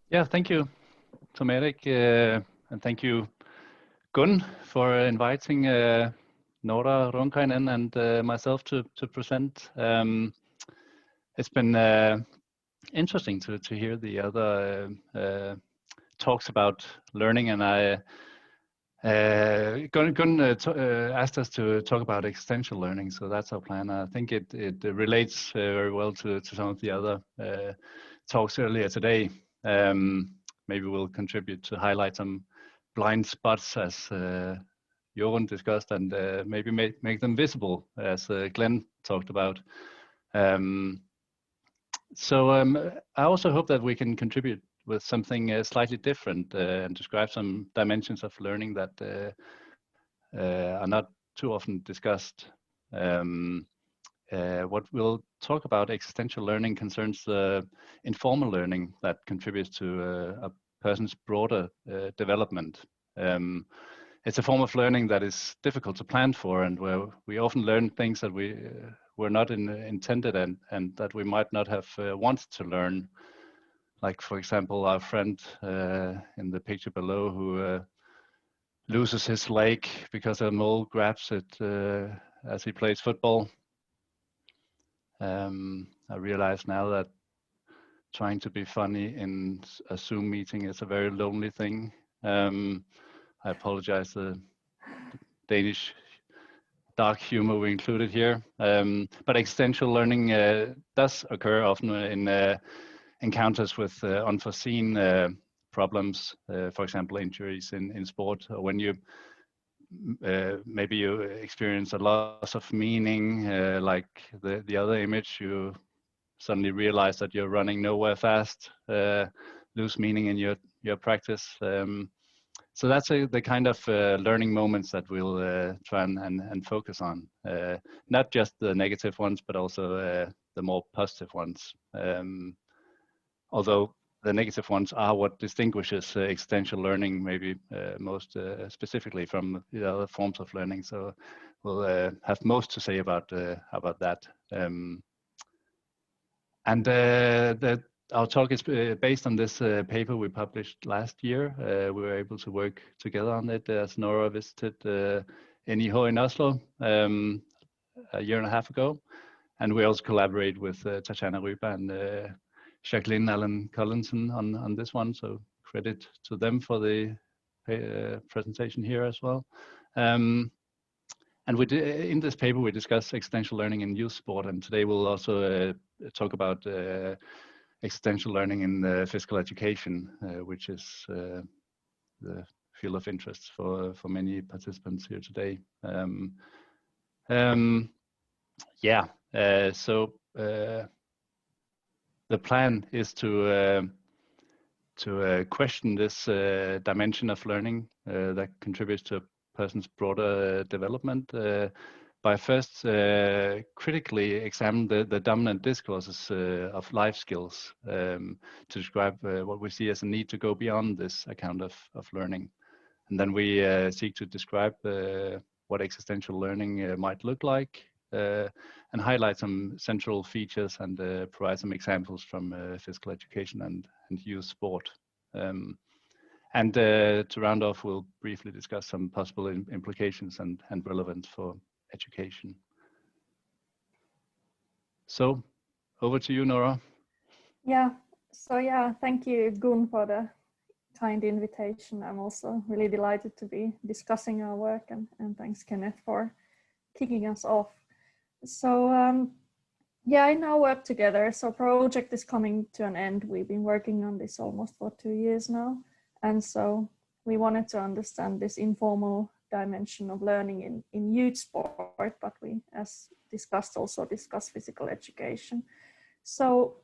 Yeah, thank you, Tom Erik, and thank you, Gun, for inviting Noora, Ronkainen, and myself to present. It's been interesting to hear the other talks about learning, and Gun asked us to talk about existential learning, so that's our plan. I think it relates very well to some of the other talks earlier today. Maybe we'll contribute to highlight some blind spots, as Jorun discussed, and maybe make them visible, as Glenn talked about. So I also hope that we can contribute with something slightly different and describe some dimensions of learning that are not too often discussed. What we'll talk about, existential learning, concerns informal learning that contributes to a person's broader development. It's a form of learning that is difficult to plan for, and where we often learn things that we were not intended and that we might not have wanted to learn. Like, for example, our friend in the picture below who loses his leg because a mole grabs it as he plays football. I realize now that trying to be funny in a Zoom meeting is a very lonely thing. I apologize, the Danish dark humor we included here. But existential learning does occur often in encounters with unforeseen problems, for example, injuries in sport, or when you maybe you experience a loss of meaning, like the other image, you suddenly realize that you're running nowhere fast, lose meaning in your practice. So that's the kind of learning moments that we'll try and focus on. Not just the negative ones, but also the more positive ones. Although the negative ones are what distinguishes existential learning, maybe most specifically from the other forms of learning. So we'll have most to say about that. Our talk is based on this paper we published last year. We were able to work together on it as Noora visited NIH in Oslo a year and a half ago. And we also collaborate with Tatjana Ryba and Jacqueline Allen Collinson on this one. So credit to them for the presentation here as well. And in this paper, we discuss existential learning in youth sport. And today we'll also talk about existential learning in physical education, which is the field of interest for many participants here today. So the plan is to question this dimension of learning that contributes to a person's broader development by first critically examine the dominant discourses of life skills to describe what we see as a need to go beyond this account of learning. And then we seek to describe what existential learning might look like and highlight some central features and provide some examples from physical education and youth sport. And to round off, we'll briefly discuss some possible implications and relevance for education. So over to you, Noora. Yeah, so yeah, thank you, Gun, for the kind invitation. I'm also really delighted to be discussing our work, and thanks, Kenneth, for kicking us off. So yeah, in our work together, so project is coming to an end. We've been working on this almost for 2 years now. And so we wanted to understand this informal dimension of learning in youth sport, but we, as discussed, also discuss physical education. So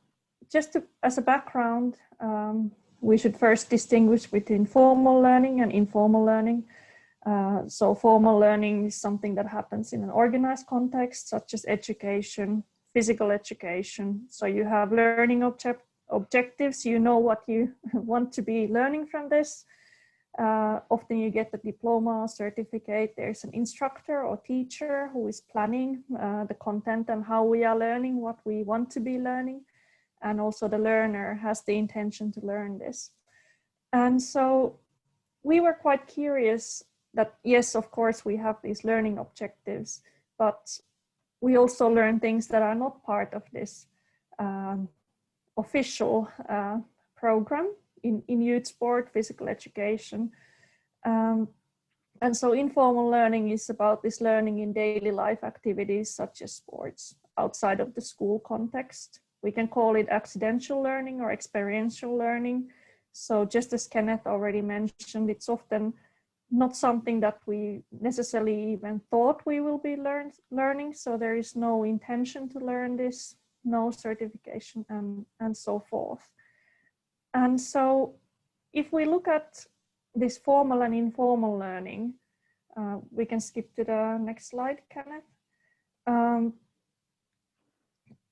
just as a background, we should first distinguish between formal learning and informal learning. So formal learning is something that happens in an organized context, such as education, physical education. So you have learning objectives, you know what you want to be learning from this. Often you get the diploma, certificate. There's an instructor or teacher who is planning the content and how we are learning what we want to be learning. and also the learner has the intention to learn this. And so we were quite curious that, yes, of course, we have these learning objectives, but we also learn things that are not part of this official program in youth sport, physical education. And so informal learning is about this learning in daily life activities such as sports outside of the school context. We can call it accidental learning or experiential learning. So just as Kenneth already mentioned, it's often not something that we necessarily even thought we will be learning. So there is no intention to learn this, no certification, and so forth. And so if we look at this formal and informal learning, we can skip to the next slide, Kenneth.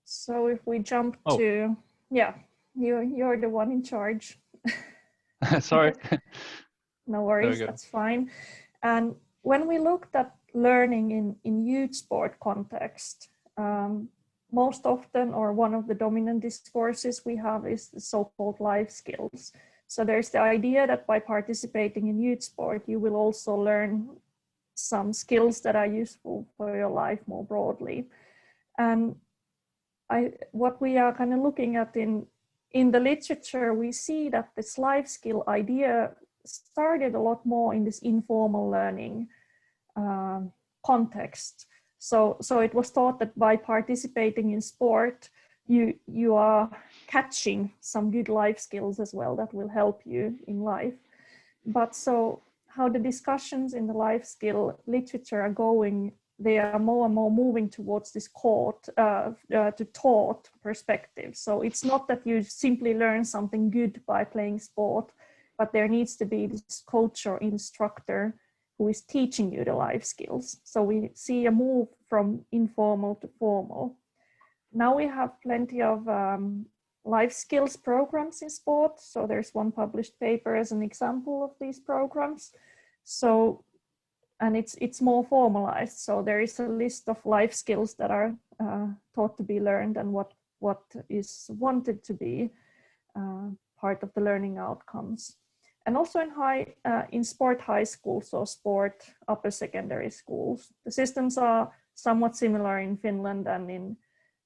So if we jump to, yeah, you're the one in charge. Sorry. No worries, that's fine. And when we looked at learning in youth sport context, most often, or one of the dominant discourses we have, is the so-called life skills. So there's the idea that by participating in youth sport, you will also learn some skills that are useful for your life more broadly. And what we are kind of looking at in the literature, we see that this life skill idea started a lot more in this informal learning context. So it was thought that by participating in sport, you are catching some good life skills as well that will help you in life. But so how the discussions in the life skill literature are going, they are more and more moving towards this to taught perspective. So it's not that you simply learn something good by playing sport, but there needs to be this coach or instructor who is teaching you the life skills. So we see a move from informal to formal. Now we have plenty of life skills programs in sport. So there's one published paper as an example of these programs. So, and it's more formalized. So there is a list of life skills that are taught to be learned and what is wanted to be part of the learning outcomes. And also in sport high schools or sport upper secondary schools, the systems are somewhat similar in Finland and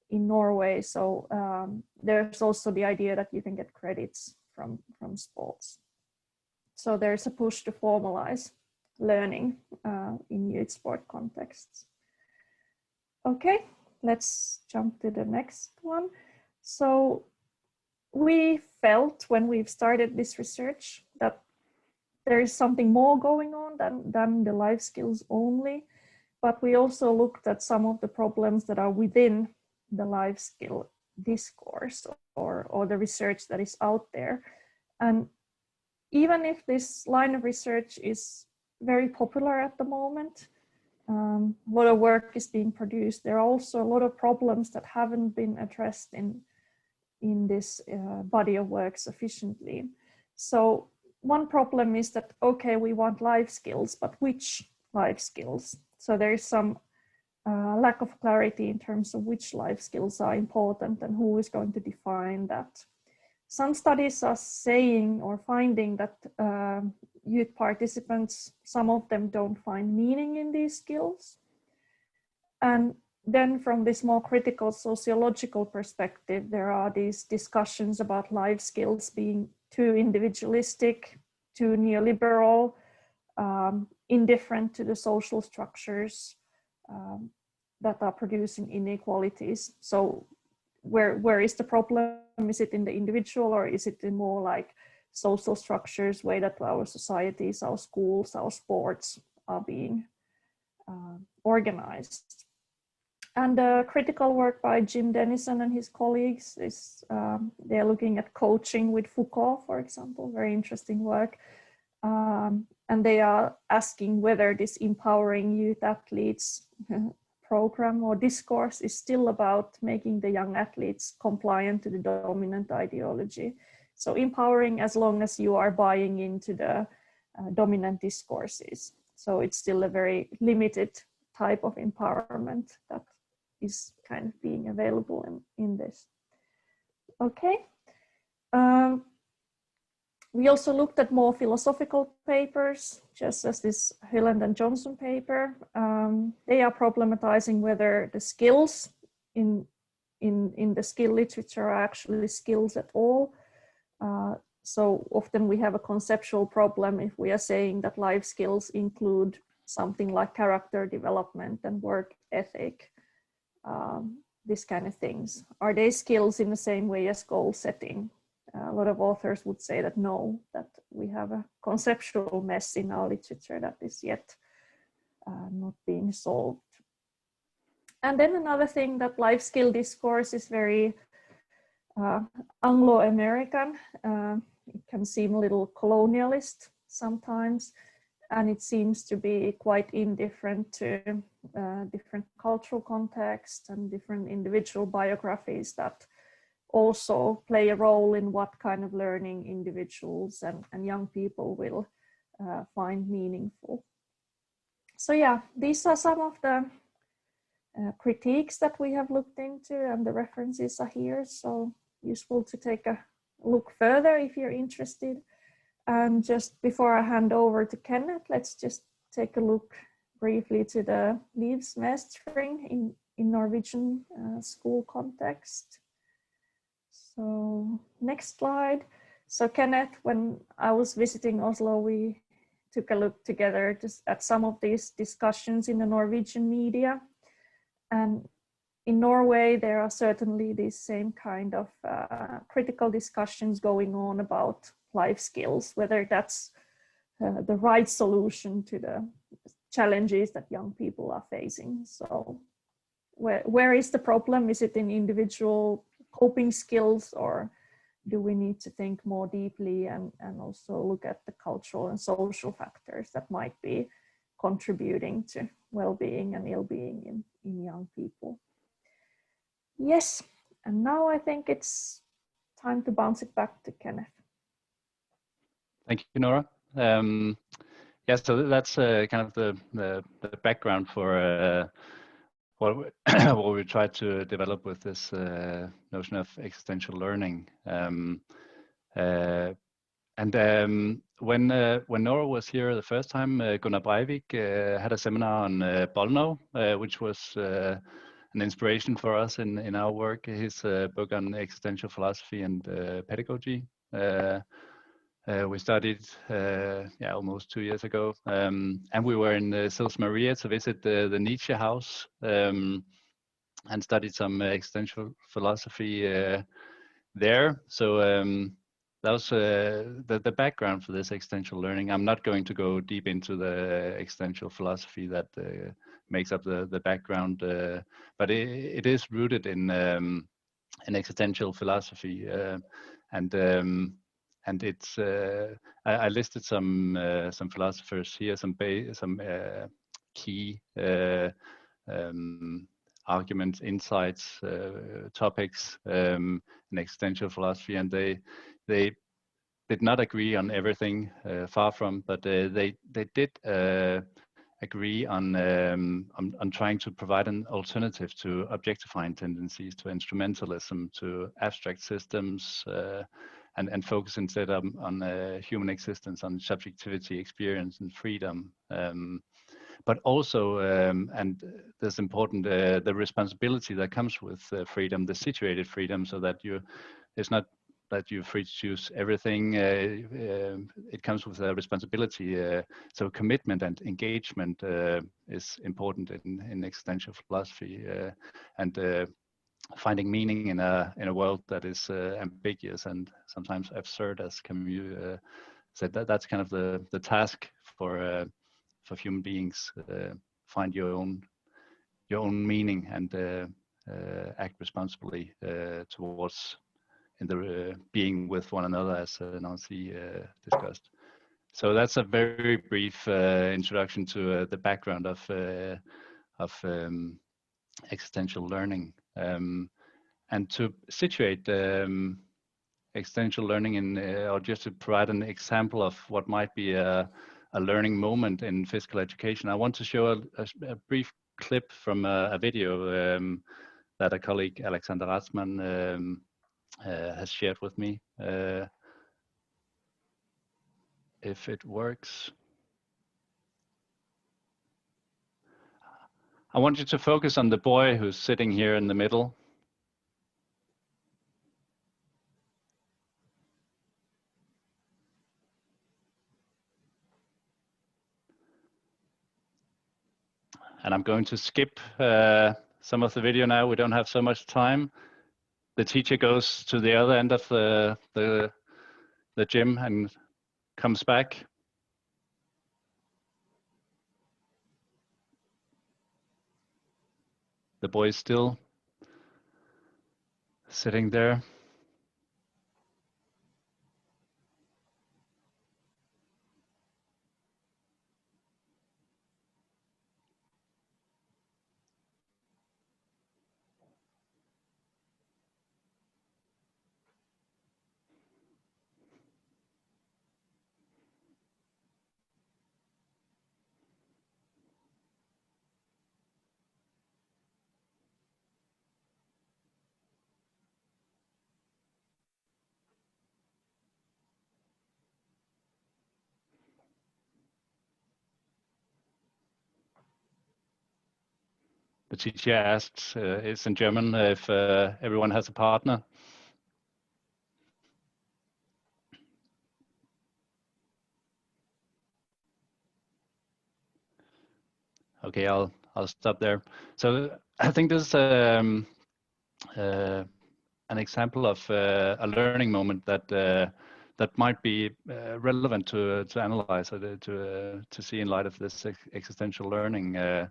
in Norway. So there's also the idea that you can get credits from sports. So there's a push to formalize learning in youth sport contexts. Okay, let's jump to the next one. So we felt when we've started this research that there is something more going on than the life skills only, but we also looked at some of the problems that are within the life skill discourse or the research that is out there. And even if this line of research is very popular at the moment, a lot of work is being produced, there are also a lot of problems that haven't been addressed in this body of work sufficiently. So one problem is that, okay, we want life skills, but which life skills? So there is some lack of clarity in terms of which life skills are important and who is going to define that. Some studies are saying or finding that youth participants, some of them don't find meaning in these skills. And then from this more critical sociological perspective, there are these discussions about life skills being too individualistic, too neoliberal, indifferent to the social structures that are producing inequalities. So where is the problem? Is it in the individual, or is it in more like social structures, way that our societies, our schools, our sports are being organized? And critical work by Jim Dennison and his colleagues is they're looking at coaching with Foucault, for example, very interesting work. And they are asking whether this empowering youth athletes program or discourse is still about making the young athletes compliant to the dominant ideology. So empowering as long as you are buying into the dominant discourses. So it's still a very limited type of empowerment that is kind of being available in this. Okay. We also looked at more philosophical papers, just as this Hyland and Johnson paper. They are problematizing whether the skills in the skill literature are actually skills at all. So often we have a conceptual problem if we are saying that life skills include something like character development and work ethic, this kind of things. Are they skills in the same way as goal setting? A lot of authors would say that no, that we have a conceptual mess in our literature that is yet not being solved. And then another thing, that life skill discourse is very Anglo-American. It can seem a little colonialist sometimes, and it seems to be quite indifferent to different cultural contexts and different individual biographies that also play a role in what kind of learning individuals and young people will find meaningful. So yeah, these are some of the critiques that we have looked into, and the references are here, so useful to take a look further if you're interested. And just before I hand over to Kenneth, let's just take a look briefly to the livsmestring in Norwegian school context. So next slide. So Kenneth, when I was visiting Oslo, we took a look together just at some of these discussions in the Norwegian media. And in Norway, there are certainly these same kind of critical discussions going on about life skills, whether that's the right solution to the challenges that young people are facing. So where is the problem? Is it in individual coping skills, or do we need to think more deeply and also look at the cultural and social factors that might be contributing to well-being and ill-being in young people? Yes, and now I think it's time to bounce it back to Kenneth. Thank you, Noora. Yeah, so that's kind of the background for what we tried to develop with this notion of existential learning. When Noora was here the first time, Gunnar Breivik had a seminar on Bolno, which was an inspiration for us in our work. His book on existential philosophy and pedagogy. We studied almost 2 years ago, and we were in Sils Maria to visit the Nietzsche house and studied some existential philosophy there. So that was the background for this existential learning. I'm not going to go deep into the existential philosophy that makes up the background, but it is rooted in existential philosophy, and it's I listed some philosophers here, some key arguments, insights, topics in existential philosophy, and they did not agree on everything, far from, but they did agree on trying to provide an alternative to objectifying tendencies, to instrumentalism, to abstract systems, and focus instead on human existence, on subjectivity, experience, and freedom. But also, and that's important, the responsibility that comes with freedom, the situated freedom, so that it's not that you're free to choose everything. It comes with a responsibility. So commitment and engagement is important in existential philosophy, and finding meaning in a world that is ambiguous and sometimes absurd, as Camus said. That's kind of the task for human beings. Find your own meaning and act responsibly towards in the being with one another, as Nancy discussed. So that's a very brief introduction to the background of existential learning, and to situate existential learning in, or just to provide an example of what might be a learning moment in physical education. I want to show a brief clip from a video that a colleague, Alexander Ratzmann, has shared with me. If it works. I want you to focus on the boy who's sitting here in the middle. And I'm going to skip some of the video now. We don't have so much time. The teacher goes to the other end of the gym and comes back. The boy is still sitting there. The teacher asks, it's in German, if everyone has a partner. Okay, I'll stop there. So I think this is an example of a learning moment that might be relevant to analyze, to see in light of this existential learning.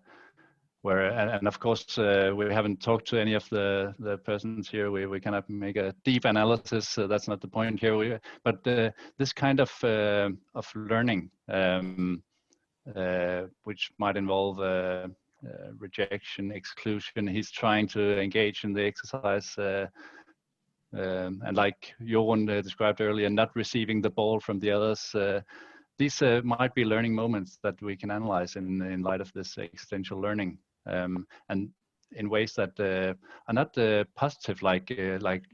Where and of course we haven't talked to any of the persons here. We cannot make a deep analysis. That's not the point here. But this kind of learning, which might involve rejection, exclusion. He's trying to engage in the exercise, and like Jorun described earlier, not receiving the ball from the others. These might be learning moments that we can analyze in light of this existential learning. And in ways that are not positive, like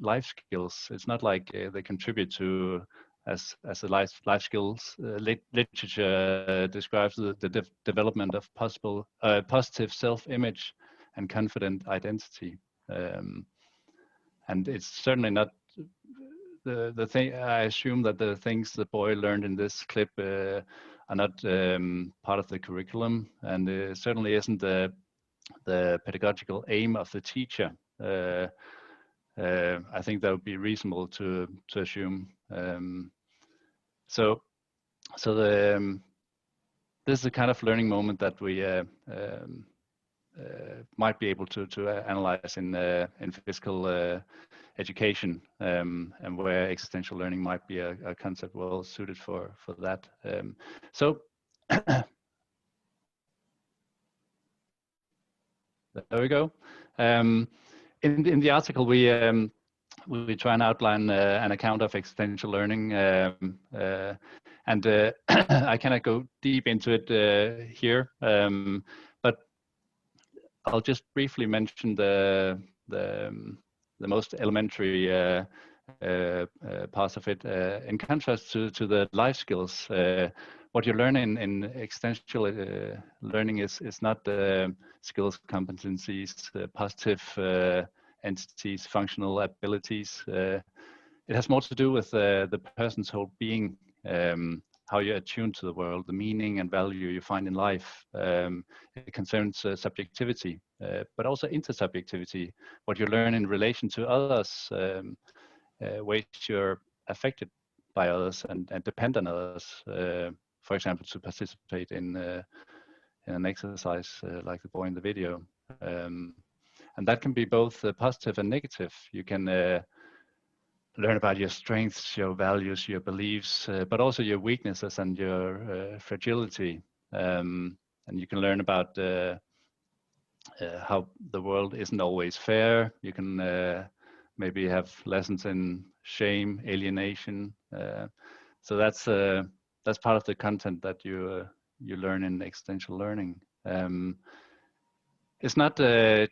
life skills. It's not like they contribute to, as the life skills literature describes the development of positive self-image and confident identity. And it's certainly not the thing. I assume that the things the boy learned in this clip are not part of the curriculum, and it certainly isn't the pedagogical aim of the teacher. I think that would be reasonable to assume. So this is the kind of learning moment that we might be able to analyze in physical education, and where existential learning might be a concept well suited for that. So there we go. In the article, we try and outline an account of existential learning, and I cannot go deep into it here, but I'll just briefly mention the most elementary parts of it. In contrast to the life skills, what you learn in existential learning is not skills, competencies, positive entities, functional abilities. It has more to do with the person's whole being, how you attune to the world, the meaning and value you find in life. It concerns subjectivity, but also intersubjectivity, what you learn in relation to others, ways you're affected by others and depend on others. For example, to participate in an exercise like the boy in the video. And that can be both positive and negative. You can learn about your strengths, your values, your beliefs, but also your weaknesses and your fragility. And you can learn about how the world isn't always fair. You can maybe have lessons in shame, alienation. So that's part of the content that you learn in existential learning. it's not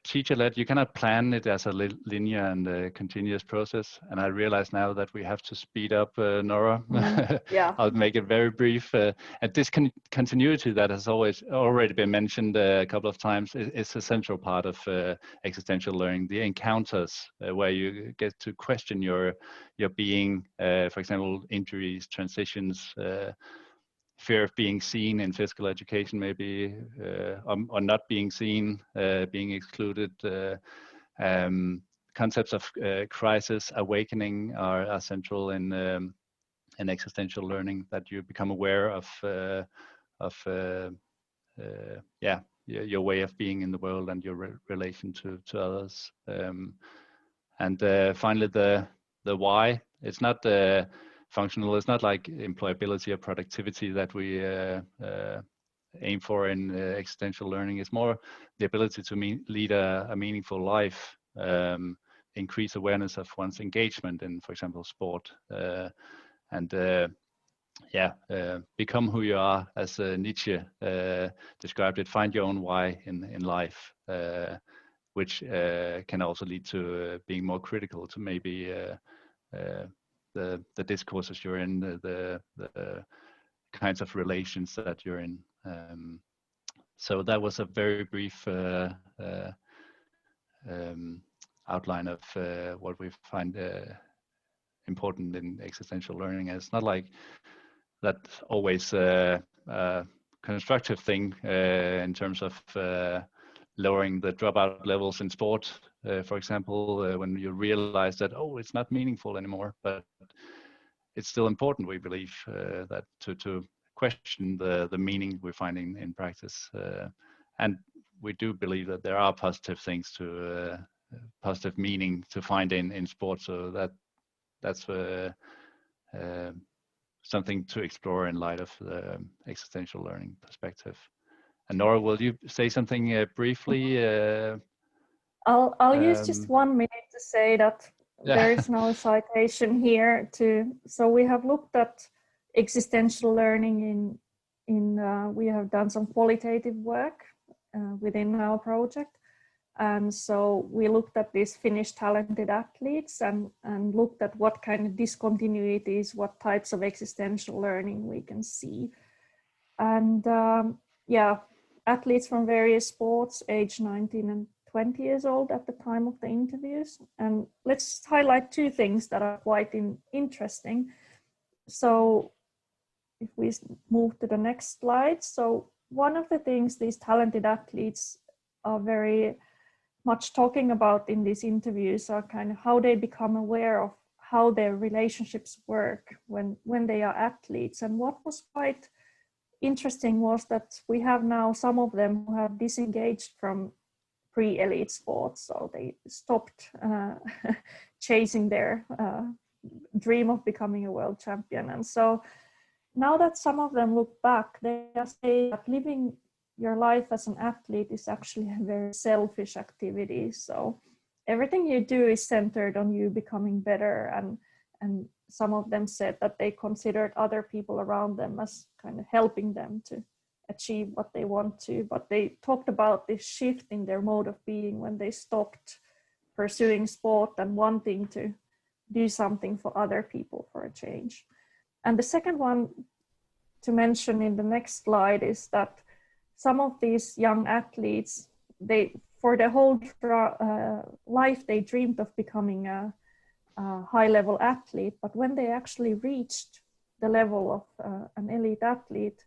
teacher-led. You cannot plan it as a linear and continuous process. And I realize now that we have to speed up, Noora. Yeah. I'll make it very brief. And this continuity that has already been mentioned a couple of times is a central part of existential learning. The encounters where you get to question your being, for example, injuries, transitions, fear of being seen in physical education, maybe, or not being seen, being excluded. Concepts of crisis, awakening are central in existential learning. That you become aware of your way of being in the world and your relation to others. And finally, the why. It's not functional. It's not like employability or productivity that we aim for in existential learning. It's more the ability to lead a meaningful life, increase awareness of one's engagement in, for example, sport, and become who you are, as Nietzsche described it. Find your own why in life, which can also lead to being more critical to maybe the discourses you're in, the kinds of relations that you're in. So that was a very brief outline of what we find important in existential learning. And it's not like that's always a constructive thing in terms of lowering the dropout levels in sport, for example, when you realize that, it's not meaningful anymore. But it's still important, we believe, that to question the meaning we're finding in practice. And we do believe that there are positive things positive meaning to find in sports. So that's something to explore in light of the existential learning perspective. And Noora, will you say something briefly? I'll use just 1 minute to say that there is no citation here so we have looked at existential learning we have done some qualitative work within our project. And so we looked at these Finnish talented athletes and looked at what kind of discontinuities, what types of existential learning we can see. And athletes from various sports, age 19 and 20 years old at the time of the interviews. And let's highlight 2 things that are quite interesting. So if we move to the next slide. So one of the things these talented athletes are very much talking about in these interviews are kind of how they become aware of how their relationships work when they are athletes. And what was quite interesting was that we have now some of them who have disengaged from pre-elite sports, so they stopped chasing their dream of becoming a world champion. And so now that some of them look back, they say that living your life as an athlete is actually a very selfish activity. So everything you do is centered on you becoming better. And some of them said that they considered other people around them as kind of helping them to achieve what they want to. But they talked about this shift in their mode of being when they stopped pursuing sport and wanting to do something for other people for a change. And the second one to mention in the next slide is that some of these young athletes, for their whole life, they dreamed of becoming a high-level athlete. But when they actually reached the level of an elite athlete,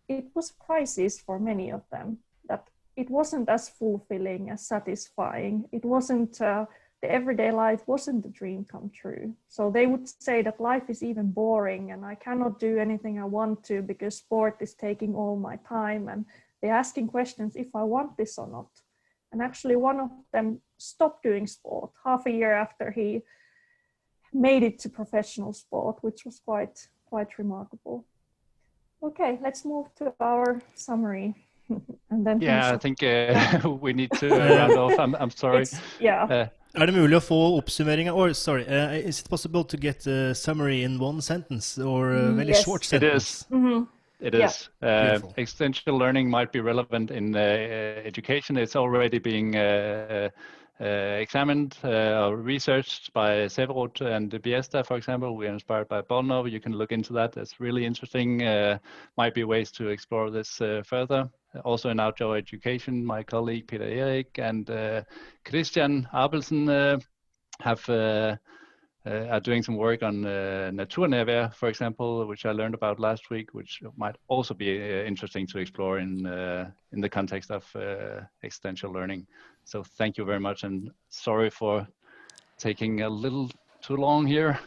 it was a crisis for many of them, that it wasn't as fulfilling, as satisfying. It wasn't, the everyday life wasn't the dream come true. So they would say that life is even boring and I cannot do anything I want to because sport is taking all my time. And they're asking questions if I want this or not. And actually one of them stopped doing sport half a year after he made it to professional sport, which was quite remarkable. Okay, let's move to our summary. And then I think we need to round off. I'm sorry. Er det mulig å få oppsummeringen? Is it possible to get a summary in one sentence or a very short sentence? It is. Mm-hmm. It is. Existential learning might be relevant in education. It's already being examined or researched by Severud and Biesta, for example. We are inspired by Bono. You can look into that. It's really interesting. Might be ways to explore this further. Also in outdoor education, my colleague Peter Erik and Christian Abelsen are doing some work on naturnærvær, for example, which I learned about last week, which might also be interesting to explore in the context of existential learning. So thank you very much, and sorry for taking a little too long here.